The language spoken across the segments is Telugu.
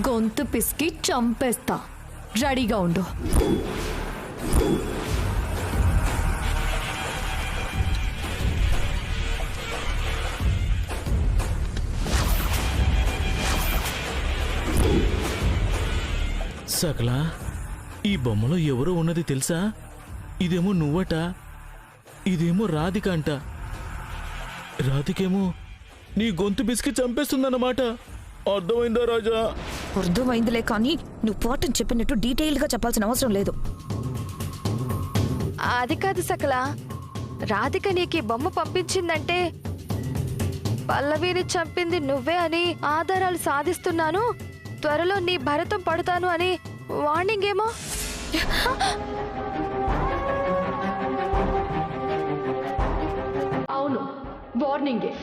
గొంతు పిసికి చంపేస్తా. రెడీగా ఉండు. సకలా, ఈ బొమ్మలో ఎవరో ఉన్నది తెలుసా? ఇదేమో నువ్వట, ఇదేమో రాధిక అంట. రాధికేమో నీ గొంతు బిసికి చంపేస్తుందన్నమాట. అర్థమైందా రాజా? అర్థమైందిలే, కానీ నువ్వు పాఠం చెప్పినట్టు డీటెయిల్ గా చెప్పాల్సిన అవసరం లేదు. అది కాదు సకల, రాధిక నీకు బొమ్మ పంపించిందంటే పల్లవిని చంపింది నువ్వే అని ఆధారాలు సాధిస్తున్నాను, త్వరలో నీ భరతం పడతాను అని వార్నింగ్ ఏమో. అవును, వార్నింగే.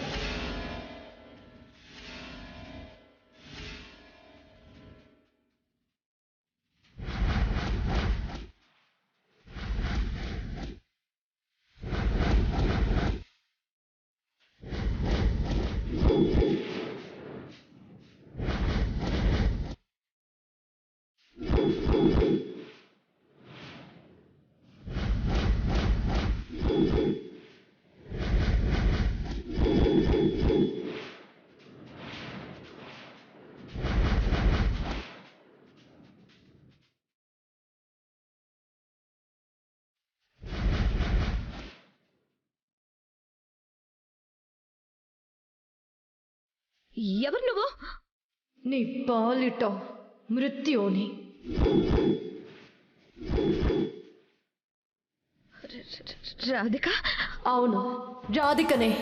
ఎవరు నువ్వు? నీ పాలిట మృత్యుని. రాధిక? అవును, రాధికనే.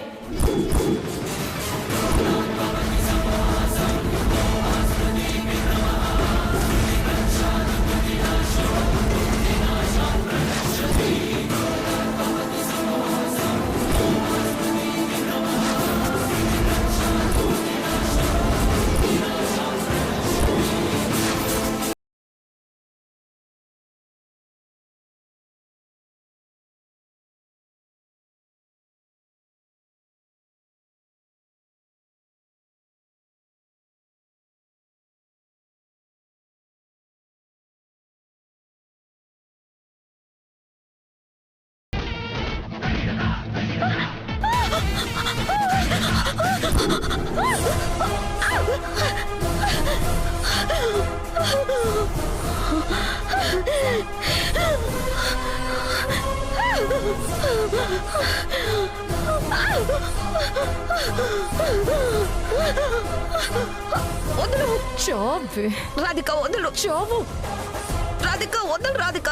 వదలు చావే రాధిక, వదలు. చావు. రాధిక వదలు. రాధిక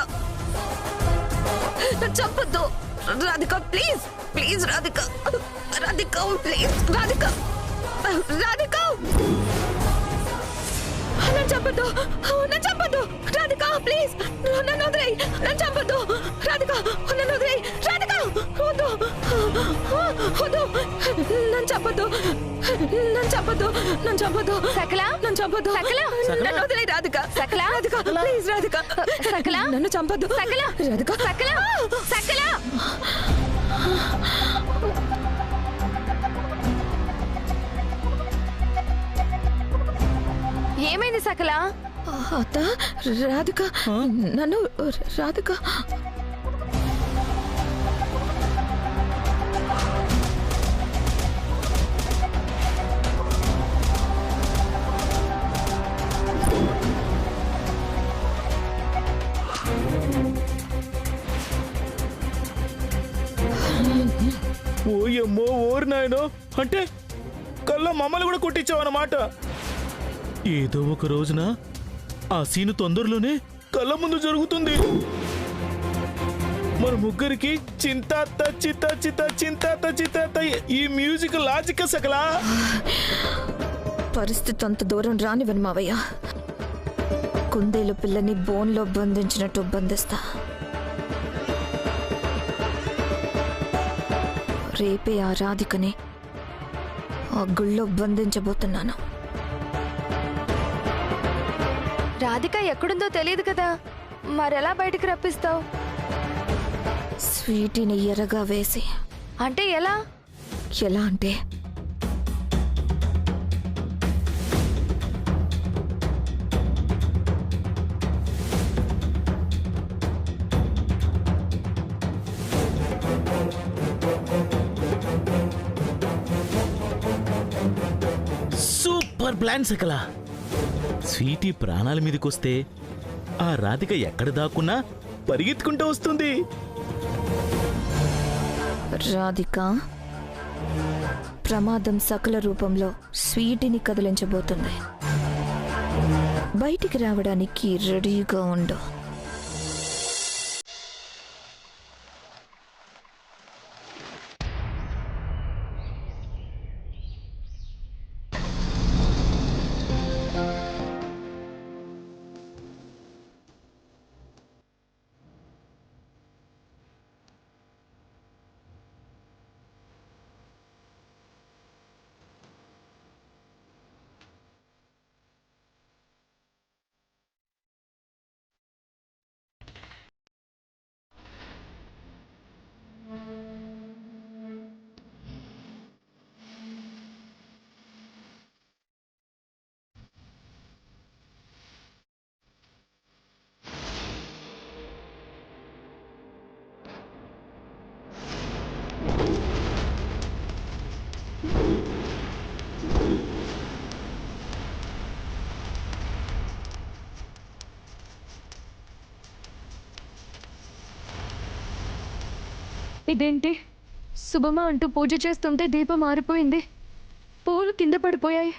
చంపొద్దు. Radhika please, please Radhika. Radhika please. Radhika, Radhika నన్ను చంపొద్దు. నన్ను చంపొద్దు. రాధిక ప్లీజ్, నన్ను వదిలేయ్. నన్ను చంపొద్దు. రాధిక నన్ను వదిలేయ్. రాధిక వద్దు, వద్దు. నన్ను చంపొద్దు. నన్ను చంపొద్దు. నన్ను చంపొద్దు. సకల, నన్ను చంపొద్దు. సకల, నన్ను వదిలేయ్. రాధిక, సకల, రాధిక ప్లీజ్. రాధిక సకల, నన్ను చంపొద్దు. సకల, రాధిక, సకల, సకల. ఏమైంది సకల? అత్త, రాధిక నన్ను. రాధిక ఓయమ్మో, ఓరు నాయనో. అంటే కళ్ళ మమ్మల్ని కూడా కొట్టించావన్నమాట. ఏదో ఒక రోజున ఆ సీను తొందరలోనే కళ్ళ ముందు జరుగుతుంది. మన ముగ్గురికి చింతాత చిత చిత చింతాత చితాత. ఈ మ్యూజిక్ లాజిక్ సకలా. పరిస్థితి అంత దూరం రానివ్వను మావయ్య. కుందేలు పిల్లని బోన్లో బంధించినట్టు బంధిస్తా. రేపే ఆ రాధికని ఆ గుళ్ళో బంధించబోతున్నాను. రాధిక ఎక్కడుందో తెలియదు కదా, మరెలా బయటికి రప్పిస్తావు? స్వీటీని ఎర్రగా వేసి. అంటే ఎలా? ఎలా అంటే ప్లాన్ సకల. స్వీటీ ప్రాణాల మీదకొస్తే ఆ రాధిక ఎక్కడ దాక్కున్నా పరిగెత్తుకుంటూ వస్తుంది. రాధిక ప్రమాదం సకల రూపంలో స్వీటీని కదిలించబోతుంది. బయటికి రావడానికి రెడీగా ఉండు. ఇదేంటి? శుభమా అంటూ పూజ చేస్తుంటే దీపం మారిపోయింది, పూలు కింద పడిపోయాయి.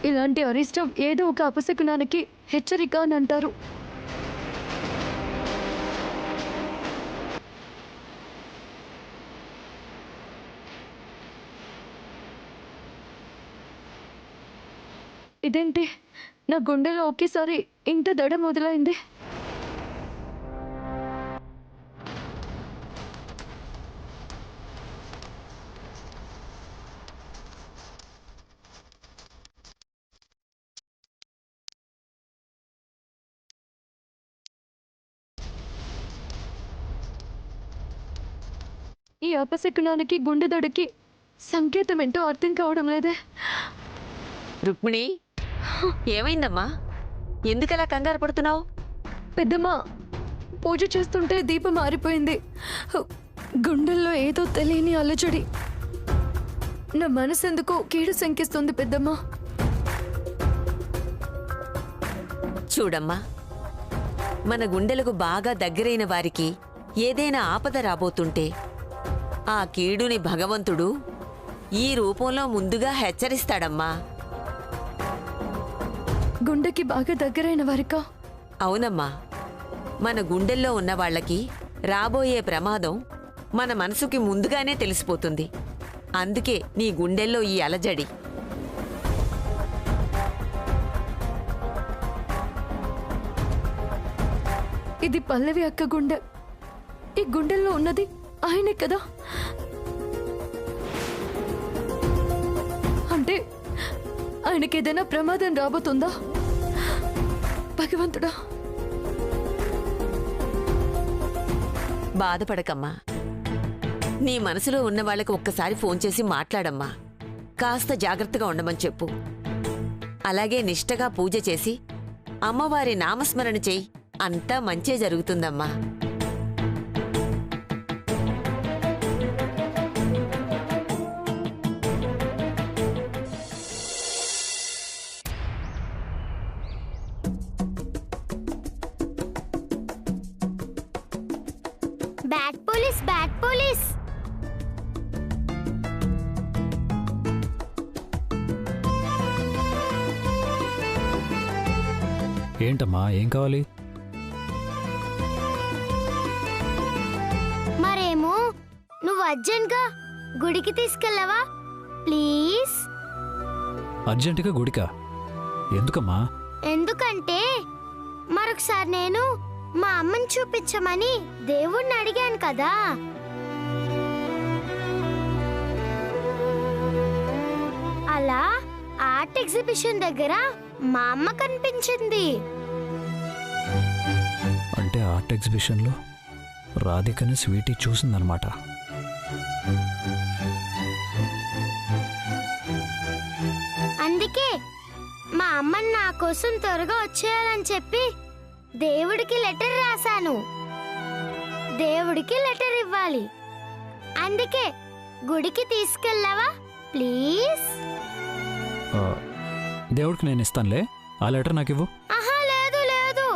ఇలాంటి అరిష్టం ఏదో ఒక అపశకునానికి హెచ్చరిక అని అంటారు. ఇదేంటి? నా గుండెలో ఒకేసారి ఇంత దడ మొదలైంది. ఈ అపశకునానికి గుండె దడకి సంకేతం ఏంటో అర్థం కావడం లేదే. రుక్మిణి, ఏమైందమ్మా? ఎందుకలా కంగారు పడుతున్నావు? పెద్దమ్మా, పూజ చేస్తుంటే దీపం మారిపోయింది. గుండెల్లో ఏదో తెలియని అలజడి. నా మనసు ఎందుకో కీడు శంకిస్తుంది పెద్దమ్మా. చూడమ్మా, మన గుండెలకు బాగా దగ్గరైన వారికి ఏదైనా ఆపద రాబోతుంటే ఆ కీడుని భగవంతుడు ఈ రూపంలో ముందుగా హెచ్చరిస్తాడమ్మా. గుండెకి బాగా దగ్గరైన వారికా? అవునమ్మా, మన గుండెల్లో ఉన్న వాళ్ళకి రాబోయే ప్రమాదం మన మనసుకి ముందుగానే తెలిసిపోతుంది. అందుకే నీ గుండెల్లో ఈ అలజడి. ఇది పల్లవి అక్క గుండె. ఈ గుండెల్లో ఉన్నది ఆయనే కదా? అంటే ఆయనకి ఏదైనా ప్రమాదం రాబోతుందా? భగవంతుడా! బాధపడకమ్మా. నీ మనసులో ఉన్న వాళ్ళకి ఒక్కసారి ఫోన్ చేసి మాట్లాడమ్మా. కాస్త జాగ్రత్తగా ఉండమని చెప్పు. అలాగే నిష్టగా పూజ చేసి అమ్మవారి నామస్మరణ చెయ్యి. అంతా మంచే జరుగుతుందమ్మా. Bad police, bad police. ఏంటమ్మా, ఏం కావాలి? మరేమో నువ్వు అర్జెంట్గా గుడికి తీసుకెళ్ళవా ప్లీజ్? అర్జెంటుగా గుడికా? ఎందుకమ్మా? ఎందుకంటే మరొకసారి నేను మా అమ్మని చూపించమని దేవుణ్ణి అడిగాను కదా. అలా ఆర్ట్ ఎగ్జిబిషన్ దగ్గర మా అమ్మ కనిపించింది. అంటే ఆర్ట్ ఎగ్జిబిషన్లో రాధికని స్వీటీ చూసిందనమాట. అందుకే మా అమ్మని నా కోసం త్వరగా వచ్చేయాలని చెప్పి దేవుడికి లెటర్ రాశాను. దేవుడికి లెటర్ ఇవ్వాలి. అందుకే గుడికి తీసుకెళ్ళవా ప్లీజ్? దేవుడికి నేను ఇస్తానులే. ఆ లెటర్ నాకు ఇవ్వు. ఆహా లేదు లేదు,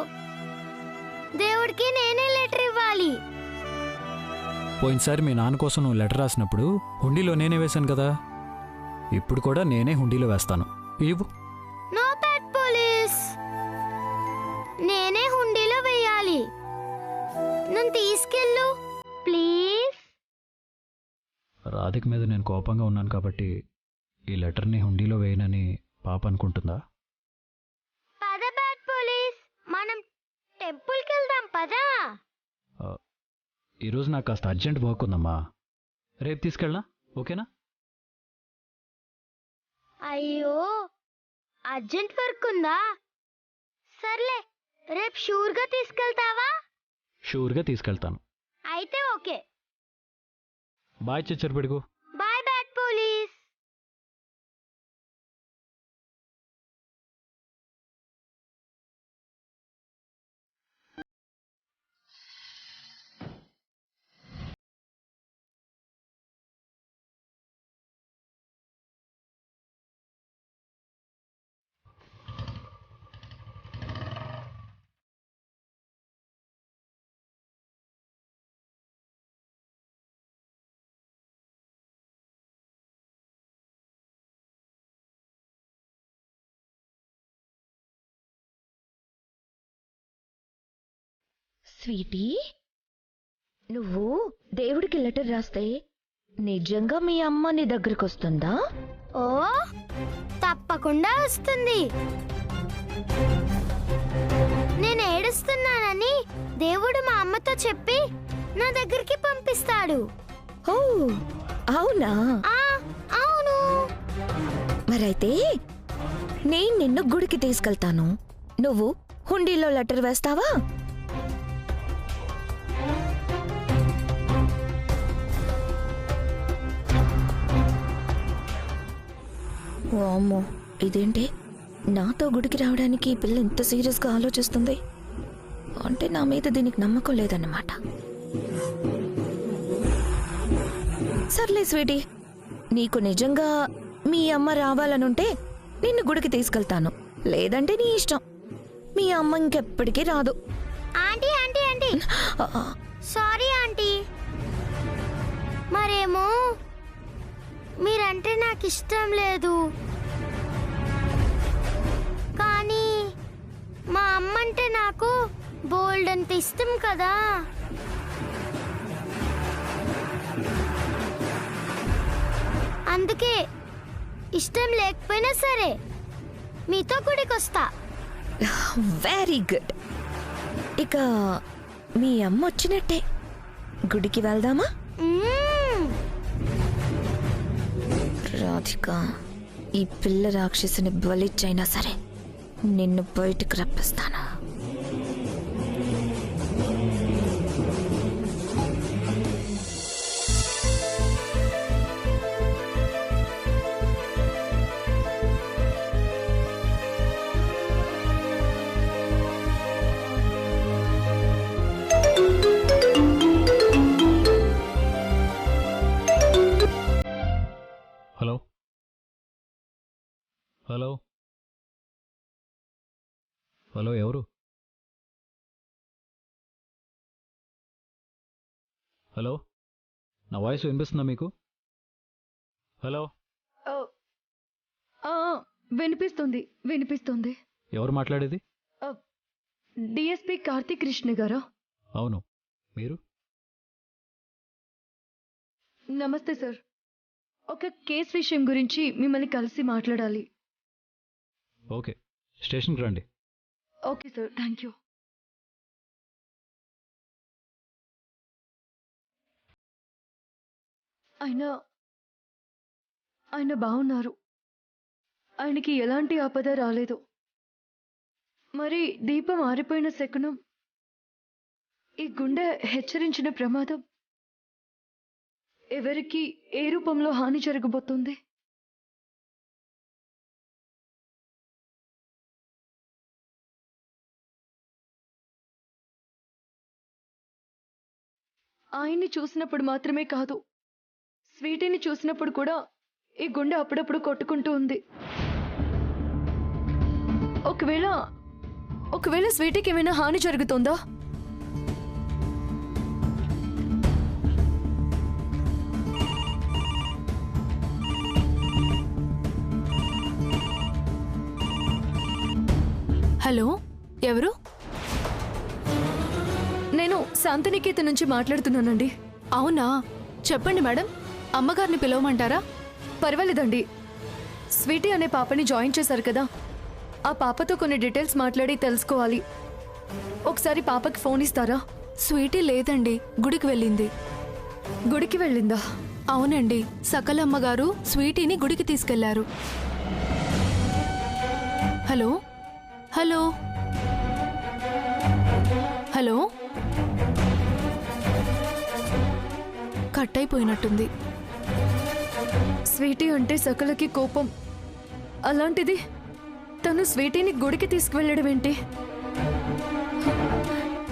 దేవుడికి నేనే లెటర్ ఇవ్వాలి. పోయినసారి మీ నాన్న కోసం నువ్వు లెటర్ రాసినప్పుడు హుండీలో నేనే వేశాను కదా, ఇప్పుడు కూడా నేనే హుండీలో వేస్తాను. ఇవ్వు. నో పెట్ పోలీస్, నేనే హుండీలో వేయాలి. నన్ను తీసుకెళ్ళు ప్లీజ్. రాధిక మీద నేను కోపంగా ఉన్నాను కాబట్టి ఈ లెటర్ని హుండీలో వేయనని పాప అనుకుంటుందా? పద బ్యాడ్ పోలీస్, మనం టెంపుల్కి వెళ్దాం పదా. ఈరోజు నాకు కాస్త అర్జెంట్ వర్క్ ఉందమ్మా, రేపు తీసుకెళ్ళనా? ఓకేనా? అయ్యో అర్జెంట్ వర్క్ ఉందా? సర్లే, రేపు షూర్గా తీసుకెళ్తావా? షూర్గా తీసుకెళ్తాను. అయితే ఓకే. బాయ్ చిచ్చరపిడుగు. Bye bad police. స్వీటీ, నువ్వు దేవుడికి లెటర్ రాస్తే నిజంగా మీ అమ్మ నీ దగ్గరకు వస్తుందా? ఓ తప్పకుండా వస్తుంది. నేను ఏడుస్తున్నానని దేవుడు మా అమ్మతో చెప్పి నా దగ్గరికి పంపిస్తాడు. ఓ అవునా? ఆ అవును. మరైతే నేను నిన్ను గుడికి తీసుకెళ్తాను, నువ్వు హుండీలో లెటర్ వేస్తావా? అమ్మో, ఇదేంటి నాతో గుడికి రావడానికి ఈ పిల్ల ఇంత సీరియస్గా ఆలోచిస్తుంది? అంటే నా మీద దీనికి నమ్మకం లేదన్నమాట. సర్లే స్వీటీ, నీకు నిజంగా మీ అమ్మ రావాలనుంటే నిన్ను గుడికి తీసుకెళ్తాను, లేదంటే నీ ఇష్టం. మీ అమ్మ ఇంకెప్పటికీ రాదు. Aunty aunty aunty, sorry aunty. మరేమో మీరంటే నాకు ఇష్టం లేదు, కానీ మా అమ్మ అంటే నాకు బోల్డ్ అంత ఇష్టం కదా. అందుకే ఇష్టం లేకపోయినా సరే మీతో గుడికి వస్తా. Very good. ఇక మీ అమ్మ వచ్చినట్టే, గుడికి వెళ్దామా? మ్మ్. రాధిక, ఈ పిల్ల రాక్షసుని బలిచ్చైనా సరే నిన్ను బయటికి రప్పిస్తాను. హలో హలో హలో, ఎవరు? హలో, నా వాయిస్ వినిపిస్తుందా మీకు? హలో, వినిపిస్తుంది వినిపిస్తుంది. ఎవరు మాట్లాడేది? డిఎస్పి కార్తీక్ కృష్ణ గారా? అవును, మీరు? నమస్తే సార్, ఒక కేస్ విషయం గురించి మిమ్మల్ని కలిసి మాట్లాడాలి. ఓకే, స్టేషన్కి రండి. Okay sir, thank you. ఆయన బాగున్నారు, ఆయనకి ఎలాంటి ఆపద రాలేదు. మరి దీపం ఆరిపోయిన శకునం, ఈ గుండె హెచ్చరించిన ప్రమాదం, ఎవరికి ఏ రూపంలో హాని జరగబోతుంది? ఆయన్ని చూసినప్పుడు మాత్రమే కాదు, స్వీటీని చూసినప్పుడు కూడా ఈ గుండె అప్పుడప్పుడు కొట్టుకుంటూ ఉంది. ఒకవేళ స్వీటీకి ఏమైనా హాని జరుగుతుందా? హలో, ఎవరు? నేను శాంతినికేతన్ నుంచి మాట్లాడుతున్నానండి. అవునా, చెప్పండి మేడం. అమ్మగారిని పిలవమంటారా? పర్వాలేదండి. స్వీటీ అనే పాపని జాయిన్ చేశారు కదా, ఆ పాపతో కొన్ని డీటెయిల్స్ మాట్లాడి తెలుసుకోవాలి. ఒకసారి పాపకి ఫోన్ ఇస్తారా? స్వీటీ లేదండి, గుడికి వెళ్ళింది. గుడికి వెళ్ళిందా? అవునండి, సకల అమ్మగారు స్వీటీని గుడికి తీసుకెళ్లారు. హలో హలో హలో, కట్ అయిపోయినట్టుంది. స్వీటీ అంటే సకలకి కోపం. అలాంటిది తను స్వీటీని గుడికి తీసుకువెళ్ళడం ఏంటి?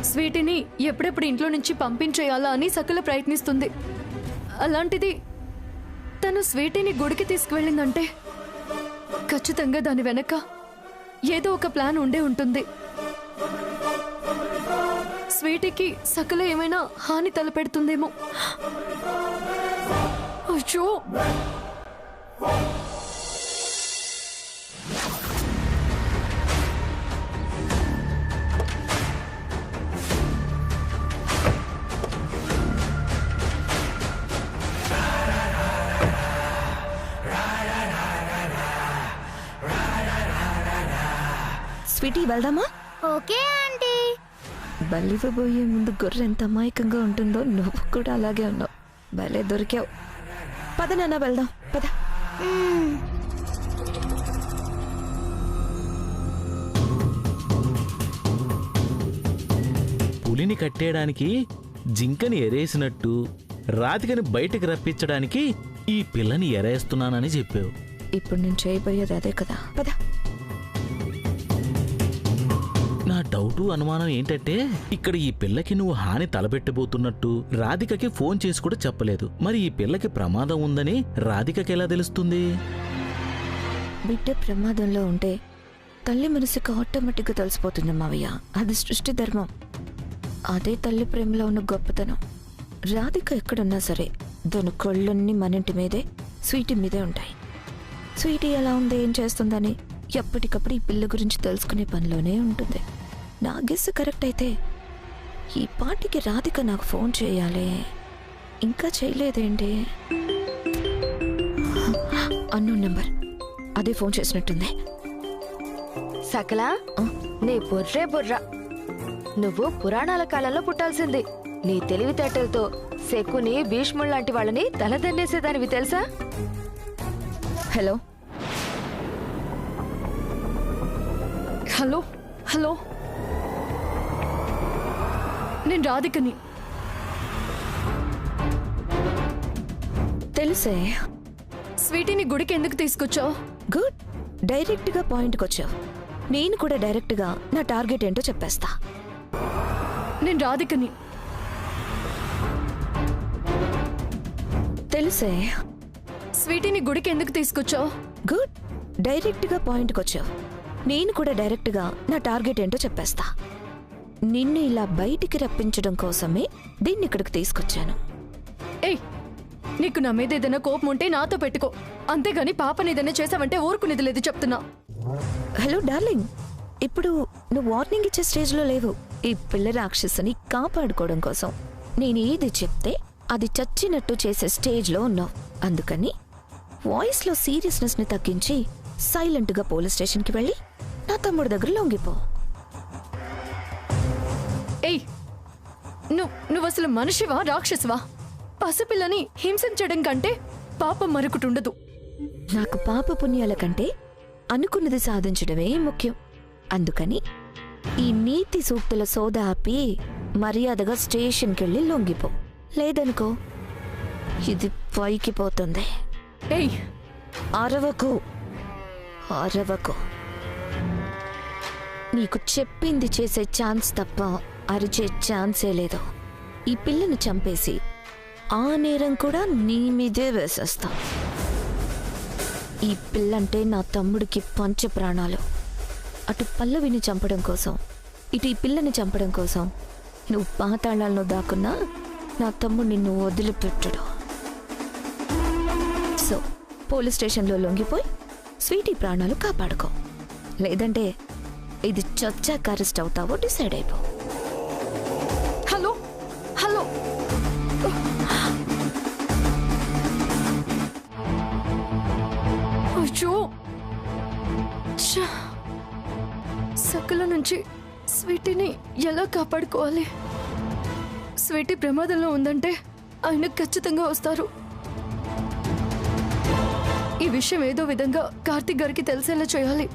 స్వీటీని ఎప్పుడెప్పుడు ఇంట్లో నుంచి పంపించేయాలా అని సకల ప్రయత్నిస్తుంది. అలాంటిది తను స్వీటీని గుడికి తీసుకువెళ్ళిందంటే ఖచ్చితంగా దాని వెనక ఏదో ఒక ప్లాన్ ఉండే ఉంటుంది. స్వీటీకి సకల ఏమైనా హాని తలపెడుతుందేమో. అయ్యో, స్వీటీ వెళ్దామా? Okay aunty. బలివ్వబోయే ముందు గొర్రె ఎంత అమాయకంగా ఉంటుందో నువ్వు కూడా అలాగే ఉన్నావు. భలే దొరికావు. పద నాన్న వెళ్దాం, పద. పులిని కట్టేయడానికి జింకని ఎరేసినట్టు రాధికని బయటికి రప్పించడానికి ఈ పిల్లని ఎరేస్తున్నానని చెప్పావు. ఇప్పుడు నేను చేయబోయేది అదే కదా, పద. నా డౌటు అనుమానం ఏంటంటే ఇక్కడ ఈ పిల్లకి నువ్వు హాని తలపెట్టబోతున్నట్టు రాధికకి ఫోన్ చేసి కూడా చెప్పలేదు. మరి ఈ పిల్లకి ప్రమాదం ఉందని రాధికకి ఎలా తెలుస్తుంది? బిడ్డ ప్రమాదంలో ఉంటే తల్లి మనసుకు ఆటోమేటిక్గా తెలిసిపోతుంది మావయ్య. అది సృష్టి ధర్మం. అదే తల్లి ప్రేమలో ఉన్న గొప్పతనం. రాధిక ఎక్కడున్నా సరే దాని కళ్ళన్నీ మనింటి మీదే, స్వీటీ మీదే ఉంటాయి. స్వీటీ ఎలా ఉంది, ఏం చేస్తుందని ఎప్పటికప్పుడు ఈ పిల్ల గురించి తెలుసుకునే పనిలోనే ఉంటుంది. నా గెస్ కరెక్ట్ అయితే ఈ పాటికి రాధిక నాకు ఫోన్ చేయాలి. ఇంకా చేయలేదేంటి? అన్నోన్ నెంబర్, అదే ఫోన్ చేసినట్టుంది. సకల, నీ బుర్రే బుర్ర. నువ్వు పురాణాల కాలంలో పుట్టాల్సింది. నీ తెలివితేటలతో శకుని, భీష్ముడు లాంటి వాళ్ళని తలదన్నేసేదానివి తెలుసా? హలో హలో హలో, నేను రాధికని. తెలుసే. స్వీటీని గుడికి ఎందుకు తీసుకొచ్చావు? గుడ్, డైరెక్ట్గా పాయింట్కి వచ్చావు. నేను కూడా డైరెక్ట్గా నా టార్గెట్ ఏంటో చెప్పేస్తా. నేను రాధికని. తెలుసే. స్వీటీని గుడికి ఎందుకు తీసుకొచ్చావు? గుడ్, డైరెక్ట్గా పాయింట్కి వచ్చావు. నేను కూడా డైరెక్ట్గా నా టార్గెట్ ఏంటో చెప్పేస్తా. నిన్ను ఇలా బయటికి రప్పించడం కోసమే దీన్ని ఇక్కడికి తీసుకొచ్చాను. ఏయ్, నీకు నా మీద ఏదైనా కోపం ఉంటే నాతో పెట్టుకో, అంతేగాని పాపని ఏదైనా చేసావంటే ఊరుకునేది లేదు చెప్తున్నా. హలో డార్లింగ్, ఇప్పుడు నువ్వు వార్నింగ్ ఇచ్చే స్టేజ్లో లేవు. ఈ పిల్ల రాక్షసుని కాపాడుకోవడం కోసం నేను ఏది చెప్తే అది చచ్చినట్టు చేసే స్టేజ్లో ఉన్నావు. అందుకని వాయిస్లో సీరియస్నెస్ని తగ్గించి సైలెంట్గా పోలీస్ స్టేషన్కి వెళ్ళి నా తమ్ముడి దగ్గర లొంగిపో. ఏయ్, నువ్వు అసలు మనిషివా రాక్షసువా? పసిపిల్లని హింసించడం కంటే పాపం మరొకటుండదు. నాకు పాప పుణ్యాల కంటే అనుకున్నది సాధించడమే ముఖ్యం. అందుకని ఈ నీతి సూక్తుల సోద ఆపి మర్యాదగా స్టేషన్కి వెళ్ళి లొంగిపో. లేదనుకో ఇది పైకి పోతుంది. ఏయ్, అరవకు అరవకు. నీకు చెప్పింది చేసే ఛాన్స్ తప్ప అరిచే ఛాన్సే లేదు. ఈ పిల్లను చంపేసి ఆ నేరం కూడా నీ మీదే వేసేస్తా. ఈ పిల్లంటే నా తమ్ముడికి పంచ ప్రాణాలు. అటు పల్లవిని చంపడం కోసం ఇటు ఈ పిల్లని చంపడం కోసం నువ్వు పాతాళాల్లో దాక్కున్నా నా తమ్ముడు నిన్ను వదిలిపెట్టడు. సో పోలీస్ స్టేషన్లో లొంగిపోయి స్వీటీ ప్రాణాలు కాపాడుకో, లేదంటే ఇది చచ్చాక అరెస్ట్ అవుతావో డిసైడ్ అయిపో. హలో హలో అయ్యో ఛ! సకల నుంచి స్వీటీని ఎలా కాపాడుకోవాలి? స్వీటీ ప్రమాదంలో ఉందంటే ఆయన ఖచ్చితంగా వస్తారు. ఈ విషయం ఏదో విధంగా కార్తీక్ గారికి తెలిసేలా చేయాలి.